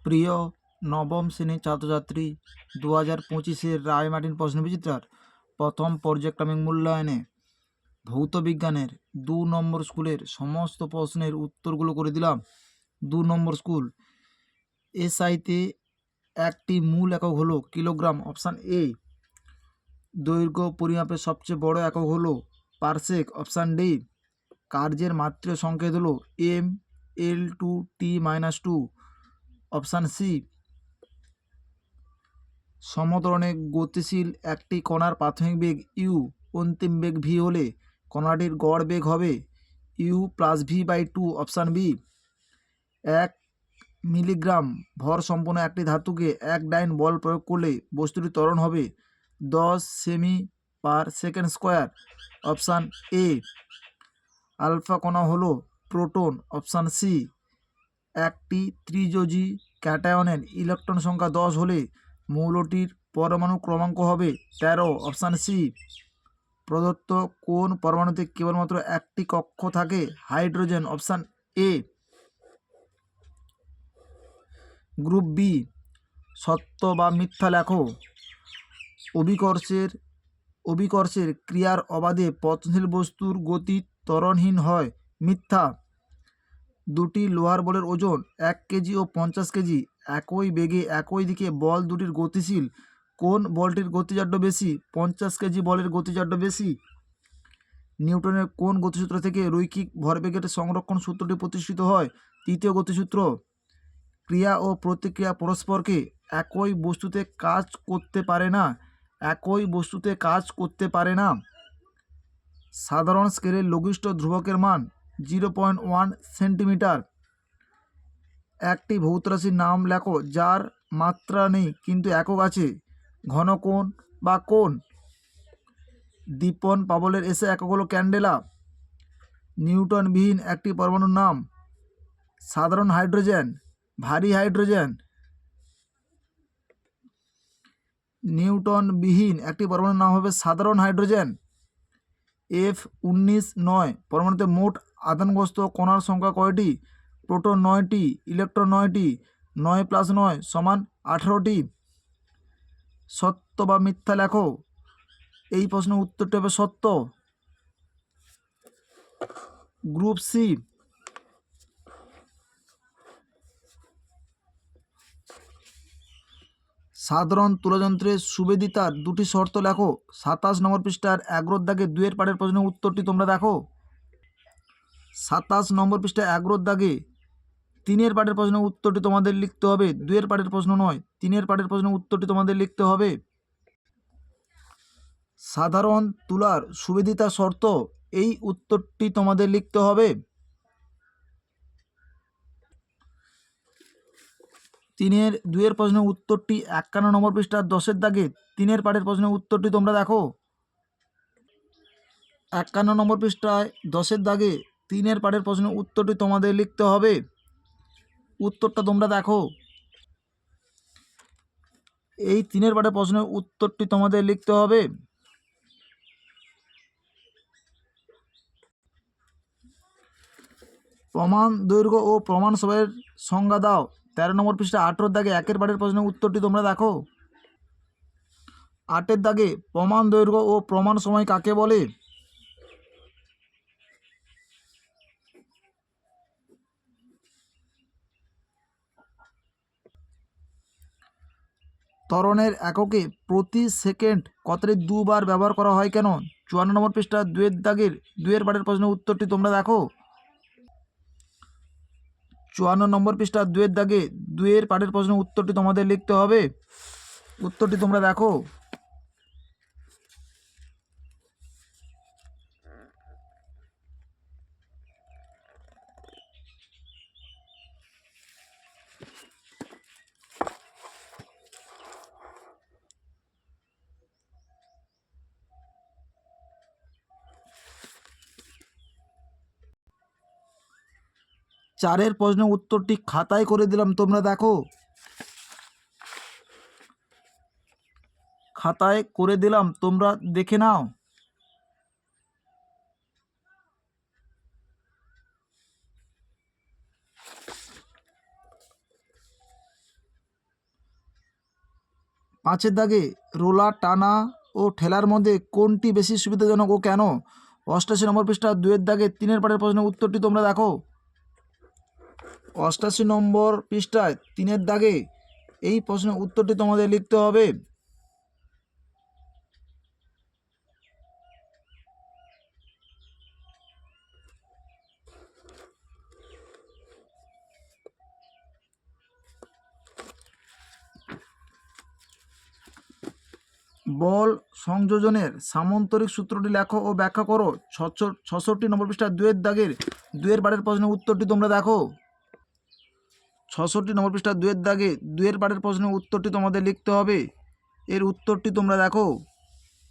প্রিয় নবম শ্রেণীর ছাত্রছাত্রী, 2025-এর রায়মার্টিন প্রশ্নবিচিত্রার প্রথম পর্যায়ক্রমিক মূল্যায়নে ভৌত বিজ্ঞানের 2 নম্বর স্কুলের সমস্ত প্রশ্নের উত্তরগুলো করে দিলাম। 2 নম্বর স্কুল, এসআইতে একটি মূল একক হলো কিলোগ্রাম, অপশান এ। দৈর্ঘ্য পরিমাপের সবচেয়ে বড় একক হলো পারসেক, অপশান ডি। কার্যের মাত্রা সংকেত হলো এম L2T-2, অপশান সি। সমতরণে গতিশীল একটি কণার প্রাথমিক বেগ ইউ, অন্তিম বেগ ভি হলে কণাটির গড় বেগ হবে u+v/2, অপশান বি। 1 মিলিগ্রাম ভর সম্পন্ন একটি ধাতুকে 1 ডাইন বল প্রয়োগ করলে বস্তুটি ত্বরণ হবে 10 সেমি/সেকেন্ড স্কোয়ার, অপশান এ। আলফা কণা হলো প্রোটন, অপশান সি। একটি ত্রিযোজী ক্যাটায়নের ইলেকট্রন সংখ্যা 10 হলে মৌলটির পরমাণু ক্রমাঙ্ক হবে 13, অপশান সি। প্রদত্ত কোন পরমাণুতে কেবলমাত্র একটি কক্ষ থাকে? Hydrogen, option A. Group B, সত্য বা মিথ্যা লেখো। অভিকর্ষের ক্রিয়ার অবাধে পতনশীল বস্তুর গতি ত্বরণহীন হয়, মিথ্যা। দুটি লোহার বলের ওজন 1 কেজি ও 50 কেজি, একই বেগে একই দিকে বল দুটির গতিশীল, কোন বলটির গতিজাড্য বেশি? 50 কেজি বলের গতিজাড্য বেশি। নিউটনের কোন গতিসূত্র থেকে রৈখিক ভরবেগের সংরক্ষণ সূত্রটি প্রতিষ্ঠিত হয়? তৃতীয় গতিসূত্র। ক্রিয়া ও প্রতিক্রিয়া পরস্পরকে একই বস্তুতে কাজ করতে পারে না, একই বস্তুতে কাজ করতে পারে না। সাধারণ স্কেলের লঘিষ্ঠ ধ্রুবকের মান 0.1 সেন্টিমিটার। একটি ভৌত রাশির নাম লেখো যার মাত্রা নেই কিন্তু একক আছে। ঘনকোণ বা কোণ। দীপন পাবলের এসে একক হলো ক্যান্ডেলা। নিউটনবিহীন একটি পরমাণুর নাম? সাধারণ হাইড্রোজেন, ভারী হাইড্রোজেন। নিউটনবিহীন একটি পরমাণুর নাম হবে সাধারণ হাইড্রোজেন। F19 পরমাণুতে মোট আধানগ্রস্ত কণার সংখ্যা কয়টি? প্রোটন 9টি, ইলেকট্রন 9টি, 9 + 9 = 18টি। সত্য বা মিথ্যা লেখো। এই প্রশ্নের উত্তরটি হবে সত্য। গ্রুপ সি, সাধারণ তুলাযন্ত্রের সুবেদিতার দুটি শর্ত লেখো। 27 নম্বর পৃষ্ঠার 11 দাগে 2 পাঠের প্রশ্নের উত্তরটি তোমরা দেখো। 27 নম্বর পৃষ্ঠায় 11 দাগে 3 পাঠের প্রশ্নের উত্তরটি তোমাদের লিখতে হবে। 2 পাঠের প্রশ্ন নয়, 3 পাঠের প্রশ্নের উত্তরটি তোমাদের লিখতে হবে। সাধারণ তুলার সুবেদিতা শর্ত, এই উত্তরটি তোমাদের লিখতে হবে। 2 প্রশ্নের উত্তরটি 51 নম্বর পৃষ্ঠার 10 দাগে 3 পাঠের প্রশ্নের উত্তরটি তোমরা দেখো। 51 নম্বর পৃষ্ঠায় 10 দাগে 3 পাঠের প্রশ্নের উত্তরটি তোমাদের লিখতে হবে। উত্তরটা তোমরা দেখো। এই 3 পাঠের প্রশ্নের উত্তরটি তোমাদের লিখতে হবে। প্রমাণ দৈর্ঘ্য ও প্রমাণ সময়ের সংজ্ঞা দাও। 13 নম্বর পৃষ্ঠা 18 দাগে 1 পাঠের প্রশ্নের উত্তরটি তোমরা দেখো। 8 দাগে প্রমাণ দৈর্ঘ্য ও প্রমাণ সময় কাকে বলে? ত্বরণের এককে প্রতি সেকেন্ড কথাটি 2 বার ব্যবহার করা হয় কেন? 54 নম্বর পৃষ্ঠা 2 দাগের 2 পাঠের প্রশ্নের উত্তরটি তোমরা দেখো। 54 নম্বর পৃষ্ঠা 2 দাগে 2 পাঠের প্রশ্নের উত্তরটি তোমাদের লিখতে হবে। উত্তরটি তোমরা দেখো। চারের প্রশ্নের উত্তরটি খাতায় করে দিলাম, তোমরা দেখো। খাতায় করে দিলাম, তোমরা দেখে নাও। 5-এর দাগে রোলার টানা ও ঠেলার মধ্যে কোনটি বেশি সুবিধাজনক ও কেন? 88 নম্বর পৃষ্ঠা 2-এর দাগে 3-এর পাটের প্রশ্নের উত্তরটি তোমরা দেখো। 88 নম্বর পৃষ্ঠায় 3-এর দাগে এই প্রশ্নের উত্তরটি তোমাদের লিখতে হবে। বল সংযোজনের সামান্তরিক সূত্রটি লেখো ও ব্যাখ্যা করো। 66 নম্বর পৃষ্ঠা 2-এর দাগের 2-এর পাটের প্রশ্নের উত্তরটি তোমরা দেখো। 66 নম্বর পৃষ্ঠা 2-এর দাগে 2-এর পাটের প্রশ্নের উত্তরটি তোমাদের লিখতে হবে। এর উত্তরটি তোমরা দেখো।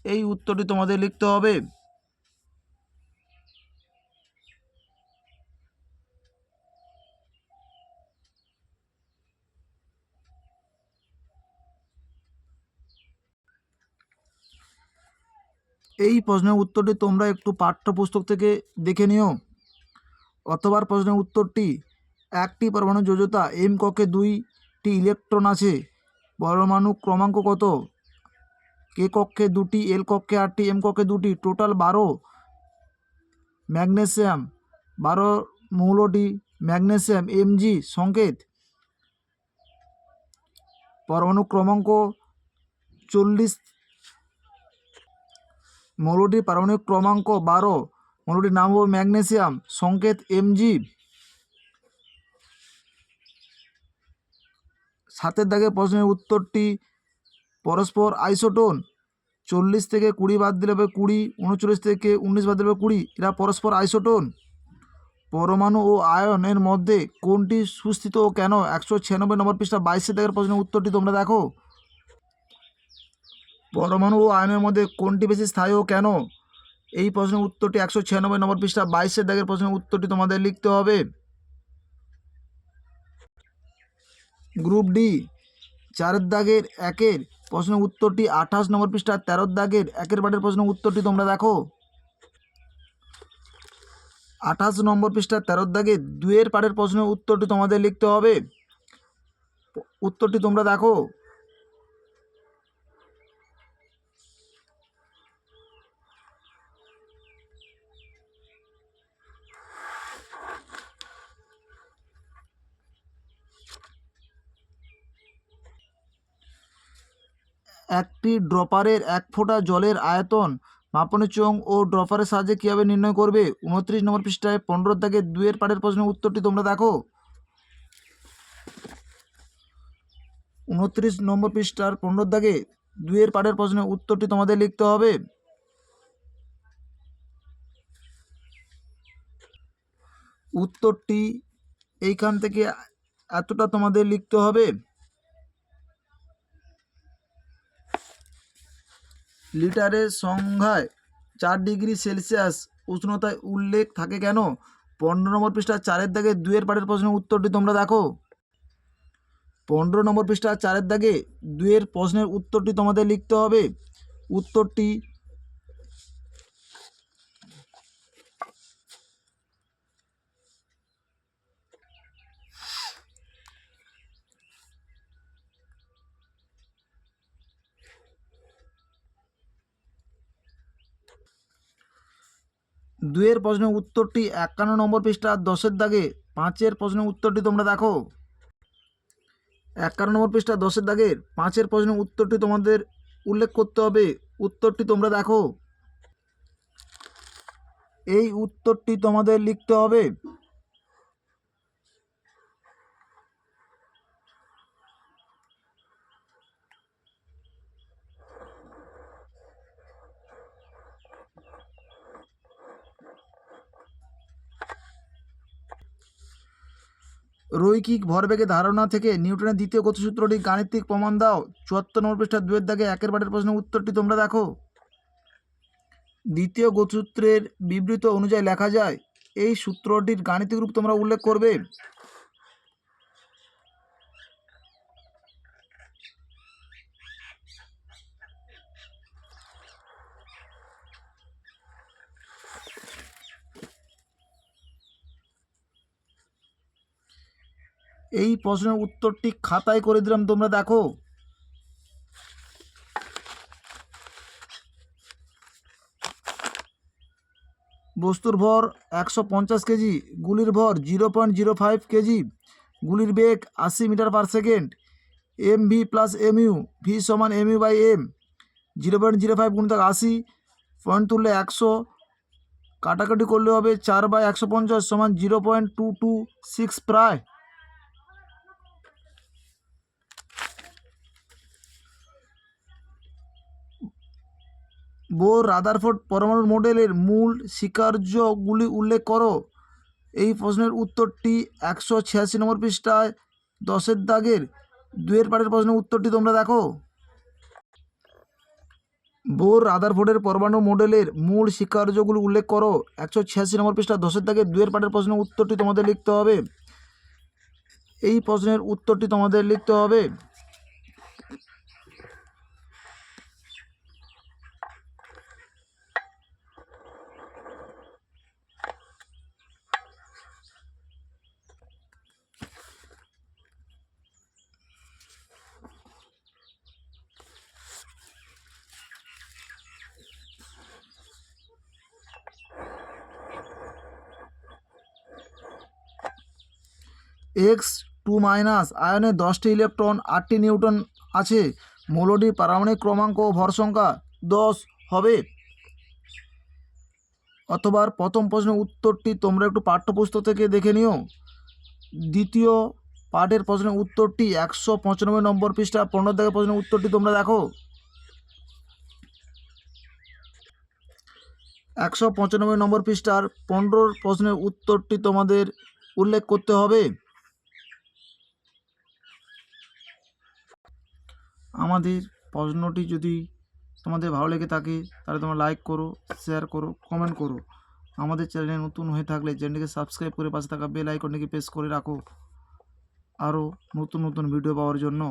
এই উত্তরটি তোমাদের লিখতে হবে। এই প্রশ্নের উত্তরটি তোমরা একটু পাঠ্যপুস্তক থেকে দেখে নিও, অথবা প্রশ্নের উত্তরটি একটি পরমাণু যোজ্যতা এম কক্ষে 2টি ইলেকট্রন আছে, পরমাণু ক্রমাঙ্ক কত? কে কক্ষে 2টি, এল কক্ষে 8টি, এম কক্ষে 2টি, টোটাল 12। ম্যাগনেসিয়াম 12 মৌলটি ম্যাগনেসিয়াম Mg সংকেত। পরমাণু ক্রমাঙ্ক 40, মৌলটির পারমাণবিক ক্রমাঙ্ক 12, মৌলটির নাম হবে ম্যাগনেসিয়াম সংকেত Mg। 7-এর দাগে প্রশ্নের উত্তরটি পরস্পর আইসোটোন। 40 থেকে 20 বাদ দিলে হবে 20, 39 থেকে 19 বাদ দিলে হবে 20, এরা পরস্পর আইসোটোন। পরমাণু ও আয়নের মধ্যে কোনটি সুস্থিত ও কেন? 196 নম্বর পৃষ্ঠা 22-এর দাগের প্রশ্নের উত্তরটি তোমরা দেখো। পরমাণু ও আয়নের মধ্যে কোনটি বেশি স্থায়ী ও কেন? এই প্রশ্নের উত্তরটি 196 নম্বর পৃষ্ঠা 22-এর দাগের প্রশ্নের উত্তরটি তোমাদের লিখতে হবে। গ্রুপ ডি 4-এর দাগের 1-এর প্রশ্নের উত্তরটি 28 নম্বর পৃষ্ঠা 13-এর দাগের 1-এর পাটের প্রশ্নের উত্তরটি তোমরা দেখো। 28 নম্বর পৃষ্ঠা 13-এর দাগে 2-এর পাটের প্রশ্নের উত্তরটি তোমাদের লিখতে হবে। উত্তরটি তোমরা দেখো। একটি ড্রপারের 1 ফোঁটা জলের আয়তন মাপনের চোঙ ও ড্রপারের সাহায্যে কীভাবে নির্ণয় করবে? 29 নম্বর পৃষ্ঠায় 15-এর দাগে 2-এর পাটের প্রশ্নের উত্তরটি তোমরা দেখো। 29 নম্বর পৃষ্ঠার 15-এর দাগে 2-এর পাটের প্রশ্নের উত্তরটি তোমাদের লিখতে হবে। উত্তরটি এইখান থেকে এতটা তোমাদের লিখতে হবে। লিটারের সংখ্যায় 4 ডিগ্রি সেলসিয়াস উষ্ণতায় উল্লেখ থাকে কেন? 15 নম্বর পৃষ্ঠা 4-এর দাগে 2-এর পাটের প্রশ্নের উত্তরটি তোমরা দেখো। 15 নম্বর পৃষ্ঠা 4-এর দাগে 2-এর প্রশ্নের উত্তরটি তোমাদের লিখতে হবে। উত্তরটি দুইয়ের প্রশ্নের উত্তরটি 51 নম্বর পৃষ্ঠা 10-এর দাগে 5-এর প্রশ্নের উত্তরটি তোমরা দেখো। 51 নম্বর পৃষ্ঠা 10-এর দাগের 5-এর প্রশ্নের উত্তরটি তোমাদের উল্লেখ করতে হবে। উত্তরটি তোমরা দেখো। এই উত্তরটি তোমাদের লিখতে হবে। রৈখিক ভরবেগের ধারণা থেকে নিউটনের দ্বিতীয় গতিসূত্রটি গাণিতিক প্রমাণ দাও। 74 নম্বর পৃষ্ঠা 2-এর দাগে 1-এর পাটের প্রশ্নের উত্তরটি তোমরা দেখো। দ্বিতীয় গতিসূত্রের বিবৃত অনুযায়ী লেখা যায়, এই সূত্রটির গাণিতিক রূপ তোমরা উল্লেখ করবে। এই প্রশ্নের উত্তরটি খাতায় করে দিলাম, তোমরা দেখো। বস্তুর ভর 150 কেজি, গুলির ভর 0.05 কেজি, গুলির বেগ 80 metre per second, M V plus M U, V সমান এম ইউ বাই এম, 0.05 গুণিতক 80, পয়েন্ট তুললে 100, কাটাকাটি করলে হবে 4/150 সমান 0.226 প্রায়। বোর রাদারফোর্ড পরমাণু মডেলের মূল স্বীকার্যগুলি উল্লেখ করো। এই প্রশ্নের উত্তরটি 186 নম্বর পৃষ্ঠায় 10-এর দাগের 2-এর পাটের প্রশ্নের উত্তরটি তোমরা দেখো। বোর রাদারফোর্ডের পরমাণু মডেলের মূল স্বীকার্যগুলি উল্লেখ করো। 186 নম্বর পৃষ্ঠা 10-এর দাগের 2-এর পাটের প্রশ্নের উত্তরটি তোমাদের লিখতে হবে। এই প্রশ্নের উত্তরটি তোমাদের লিখতে হবে। X2 মাইনাস আয়নে 10টি ইলেকট্রন 8টি নিউটন আছে, মৌলটির পারমাণবিক ক্রমাঙ্ক ও ভর সংখ্যা 10 হবে। অথবা প্রথম প্রশ্নের উত্তরটি তোমরা একটু পাঠ্যপুস্তক থেকে দেখে নিও। দ্বিতীয় পাঠের প্রশ্নের উত্তরটি 195 নম্বর পৃষ্ঠা 15 থেকে প্রশ্নের উত্তরটি তোমরা দেখো। 195 নম্বর পৃষ্ঠার 15 প্রশ্নের উত্তরটি তোমাদের উল্লেখ করতে হবে। আমাদের প্রশ্নটি যদি তোমাদের ভালো লেগে থাকে তাহলে তোমরা লাইক করো, শেয়ার করো, কমেন্ট করো। আমাদের চ্যানেলে নতুন হয়ে থাকলে চ্যানেলটিকে সাবস্ক্রাইব করে পাশে থাকা বেল আইকনটিকে প্রেস করে রাখো আরও নতুন নতুন ভিডিও পাওয়ার জন্য।